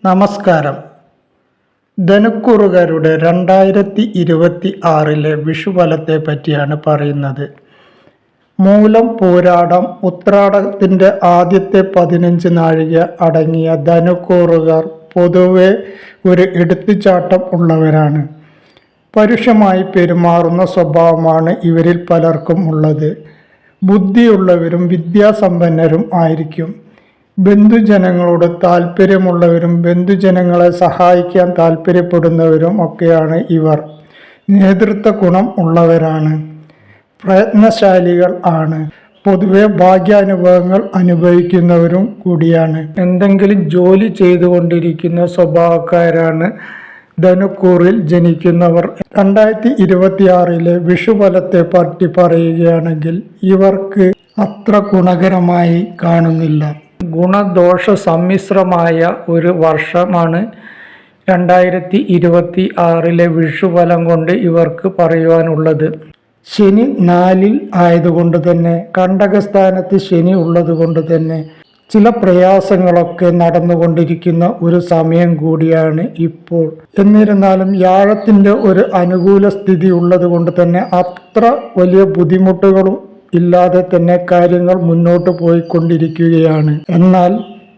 നമസ്കാരം. ധനുക്കൂറുകാരുടെ 2026 വിഷുഫലത്തെ പറ്റിയാണ് പറയുന്നത്. മൂലം, പൂരാടം, ഉത്രാടത്തിൻ്റെ ആദ്യത്തെ 15 നാഴിക അടങ്ങിയ ധനുക്കൂറുകാർ പൊതുവെ ഒരു എടുത്തുചാട്ടം ഉള്ളവരാണ്. പരുഷമായി പെരുമാറുന്ന സ്വഭാവമാണ് ഇവരിൽ പലർക്കും ഉള്ളത്. ബുദ്ധിയുള്ളവരും വിദ്യാസമ്പന്നരും ആയിരിക്കും. ബന്ധുജനങ്ങളോട് താല്പര്യമുള്ളവരും ബന്ധുജനങ്ങളെ സഹായിക്കാൻ താല്പര്യപ്പെടുന്നവരും ഒക്കെയാണ് ഇവർ. നേതൃത്വ ഗുണം ഉള്ളവരാണ്. പ്രയത്നശാലികൾ ആണ്. പൊതുവെ ഭാഗ്യാനുഭവങ്ങൾ അനുഭവിക്കുന്നവരും കൂടിയാണ്. എന്തെങ്കിലും ജോലി ചെയ്തുകൊണ്ടിരിക്കുന്ന സ്വഭാവക്കാരാണ് ധനുക്കൂറിൽ ജനിക്കുന്നവർ. 2026 വിഷുഫലത്തെ പറ്റി പറയുകയാണെങ്കിൽ ഇവർക്ക് അത്ര ഗുണകരമായി കാണുന്നില്ല. ഗുണദോഷ സമ്മിശ്രമായ ഒരു വർഷമാണ് 2026 വിഷുഫലം കൊണ്ട് ഇവർക്ക് പറയുവാനുള്ളത്. ശനി 4 ആയതുകൊണ്ട് തന്നെ, കണ്ടകസ്ഥാനത്ത് ശനി ഉള്ളത് കൊണ്ട് തന്നെ ചില പ്രയാസങ്ങളൊക്കെ നടന്നുകൊണ്ടിരിക്കുന്ന ഒരു സമയം കൂടിയാണ് ഇപ്പോൾ. എന്നിരുന്നാലും വ്യാഴത്തിൻ്റെ ഒരു അനുകൂല സ്ഥിതി ഉള്ളത് കൊണ്ട് തന്നെ അത്ര വലിയ ബുദ്ധിമുട്ടുകളും ഇല്ലാതെ തന്നെ കാര്യങ്ങൾ മുന്നോട്ട് പോയിക്കൊണ്ടിരിക്കുകയാണ്. എന്നാൽ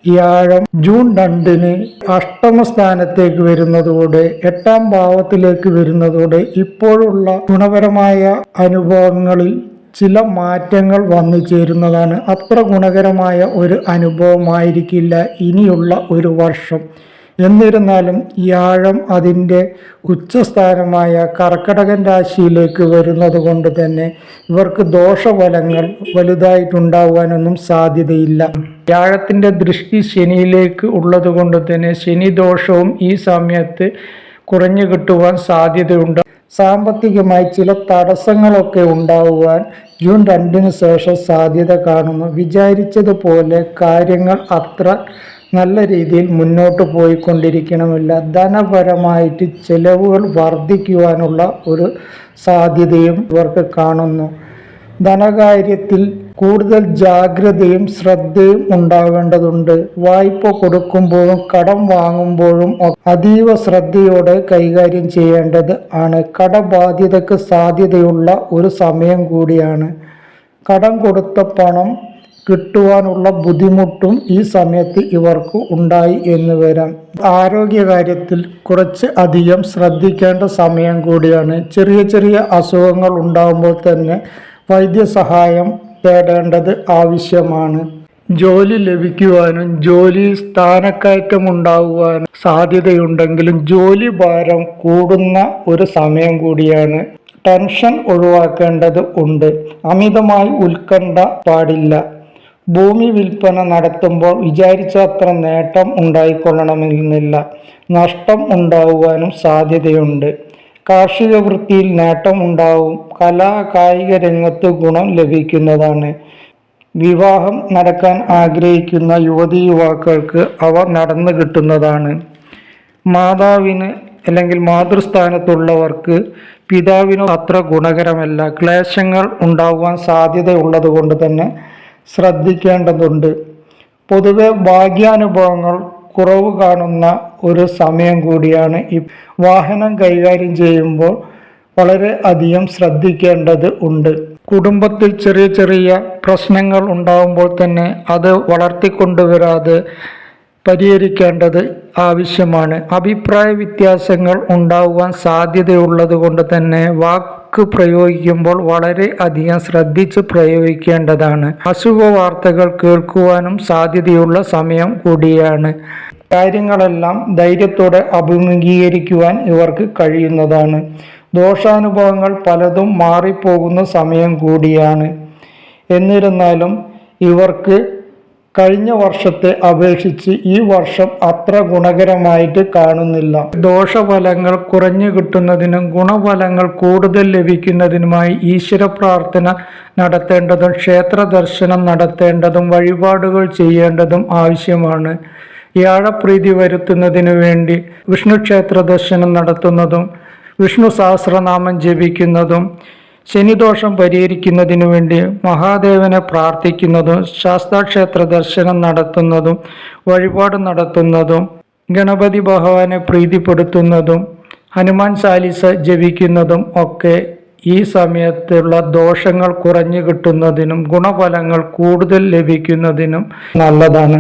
വ്യാഴം ജൂൺ 2 അഷ്ടമസ്ഥാനത്തേക്ക് വരുന്നതോടെ, 8ാം ഭാവത്തിലേക്ക് വരുന്നതോടെ ഇപ്പോഴുള്ള ഗുണപരമായ അനുഭവങ്ങളിൽ ചില മാറ്റങ്ങൾ വന്നു ചേരുന്നതാണ്. അത്ര ഗുണകരമായ ഒരു അനുഭവമായിരിക്കില്ല ഇനിയുള്ള ഒരു വർഷം. എന്നിരുന്നാലും വ്യാഴം അതിൻ്റെ ഉച്ചസ്ഥാനമായ കർക്കടകൻ രാശിയിലേക്ക് വരുന്നത് കൊണ്ട് തന്നെ ഇവർക്ക് ദോഷഫലങ്ങൾ വലുതായിട്ടുണ്ടാവാനൊന്നും സാധ്യതയില്ല. വ്യാഴത്തിൻ്റെ ദൃഷ്ടി ശനിയിലേക്ക് ഉള്ളത് കൊണ്ട് തന്നെ ശനിദോഷവും ഈ സമയത്ത് കുറഞ്ഞു കിട്ടുവാൻ സാധ്യതയുണ്ട്. സാമ്പത്തികമായി ചില തടസ്സങ്ങളൊക്കെ ഉണ്ടാവുവാൻ ജൂൺ 2 ശേഷം സാധ്യത കാണുന്നു. വിചാരിച്ചതുപോലെ കാര്യങ്ങൾ അത്ര നല്ല രീതിയിൽ മുന്നോട്ട് പോയിക്കൊണ്ടിരിക്കണമില്ല. ധനപരമായിട്ട് ചിലവുകൾ വർദ്ധിക്കുവാനുള്ള ഒരു സാധ്യതയും ഇവർക്ക് കാണുന്നു. ധനകാര്യത്തിൽ കൂടുതൽ ജാഗ്രതയും ശ്രദ്ധയും ഉണ്ടാവേണ്ടതുണ്ട്. വായ്പ കൊടുക്കുമ്പോഴും കടം വാങ്ങുമ്പോഴും അതീവ ശ്രദ്ധയോടെ കൈകാര്യം ചെയ്യേണ്ടത് ആണ്. കടബാധ്യതയ്ക്ക് സാധ്യതയുള്ള ഒരു സമയം കൂടിയാണ്. കടം കൊടുത്ത പണം കിട്ടുവാനുള്ള ബുദ്ധിമുട്ടും ഈ സമയത്ത് ഇവർക്ക് ഉണ്ടായി എന്ന് വരാം. ആരോഗ്യകാര്യത്തിൽ കുറച്ച് അധികം ശ്രദ്ധിക്കേണ്ട സമയം കൂടിയാണ്. ചെറിയ ചെറിയ അസുഖങ്ങൾ ഉണ്ടാകുമ്പോൾ തന്നെ വൈദ്യസഹായം തേടേണ്ടത് ആവശ്യമാണ്. ജോലി ലഭിക്കുവാനും ജോലിയിൽ സ്ഥാനക്കയറ്റം ഉണ്ടാകുവാനും സാധ്യതയുണ്ടെങ്കിലും ജോലി ഭാരം കൂടുന്ന ഒരു സമയം കൂടിയാണ്. ടെൻഷൻ ഒഴിവാക്കേണ്ടത് ഉണ്ട്. അമിതമായി ഉത്കണ്ഠ പാടില്ല. ഭൂമി വിൽപ്പന നടത്തുമ്പോൾ വിചാരിച്ച അത്ര നേട്ടം ഉണ്ടായിക്കൊള്ളണമെന്നില്ല. നഷ്ടം ഉണ്ടാകുവാനും സാധ്യതയുണ്ട്. കാർഷിക വൃത്തിയിൽ നേട്ടം ഉണ്ടാവും. കലാ കായിക രംഗത്ത് ഗുണം ലഭിക്കുന്നതാണ്. വിവാഹം നടക്കാൻ ആഗ്രഹിക്കുന്ന യുവതി യുവാക്കൾക്ക് അവ നടന്നു കിട്ടുന്നതാണ്. മാതാവിന് അല്ലെങ്കിൽ മാതൃസ്ഥാനത്തുള്ളവർക്ക് പിതാവിനോ അത്ര ഗുണകരമല്ല. ക്ലേശങ്ങൾ ഉണ്ടാകുവാൻ സാധ്യതയുള്ളത് കൊണ്ട് തന്നെ ശ്രദ്ധിക്കേണ്ടതുണ്ട്. പൊതുവെ ഭാഗ്യാനുഭവങ്ങൾ കുറവ് കാണുന്ന ഒരു സമയം കൂടിയാണ്. വാഹനം കൈകാര്യം ചെയ്യുമ്പോൾ വളരെ അധികം ശ്രദ്ധിക്കേണ്ടത് ഉണ്ട്. കുടുംബത്തിൽ ചെറിയ ചെറിയ പ്രശ്നങ്ങൾ ഉണ്ടാകുമ്പോൾ തന്നെ അത് വളർത്തിക്കൊണ്ടുവരാതെ പരിഹരിക്കേണ്ടത് ആവശ്യമാണ്. അഭിപ്രായ വ്യത്യാസങ്ങൾ ഉണ്ടാകുവാൻ സാധ്യതയുള്ളത് കൊണ്ട് തന്നെ വാക്ക് പ്രയോഗിക്കുമ്പോൾ വളരെ അധികം ശ്രദ്ധിച്ച് പ്രയോഗിക്കേണ്ടതാണ്. അശുഭ വാർത്തകൾ കേൾക്കുവാനും സാധ്യതയുള്ള സമയം കൂടിയാണ്. കാര്യങ്ങളെല്ലാം ധൈര്യത്തോടെ അഭിമുഖീകരിക്കുവാൻ ഇവർക്ക് കഴിയുന്നതാണ്. ദോഷാനുഭവങ്ങൾ പലതും മാറിപ്പോകുന്ന സമയം കൂടിയാണ്. എന്നിരുന്നാലും ഇവർക്ക് കഴിഞ്ഞ വർഷത്തെ അപേക്ഷിച്ച് ഈ വർഷം അത്ര ഗുണകരമായിട്ട് കാണുന്നില്ല. ദോഷഫലങ്ങൾ കുറഞ്ഞു കിട്ടുന്നതിനും ഗുണഫലങ്ങൾ കൂടുതൽ ലഭിക്കുന്നതിനുമായി ഈശ്വര പ്രാർത്ഥന നടത്തേണ്ടതും ക്ഷേത്ര ദർശനം നടത്തേണ്ടതും വഴിപാടുകൾ ചെയ്യേണ്ടതും ആവശ്യമാണ്. വ്യാഴപ്രീതി വരുത്തുന്നതിനു വേണ്ടി വിഷ്ണു ക്ഷേത്ര ദർശനം നടത്തുന്നതും വിഷ്ണു സഹസ്രനാമം ജപിക്കുന്നതും ശനിദോഷം പരിഹരിക്കുന്നതിനു വേണ്ടി മഹാദേവനെ പ്രാർത്ഥിക്കുന്നതും ശാസ്താക്ഷേത്ര ദർശനം നടത്തുന്നതും വഴിപാട് നടത്തുന്നതും ഗണപതി ഭഗവാനെ പ്രീതിപ്പെടുത്തുന്നതും ഹനുമാൻ ചാലിസ ജപിക്കുന്നതും ഒക്കെ ഈ സമയത്തുള്ള ദോഷങ്ങൾ കുറഞ്ഞു കിട്ടുന്നതിനും ഗുണഫലങ്ങൾ കൂടുതൽ ലഭിക്കുന്നതിനും നല്ലതാണ്.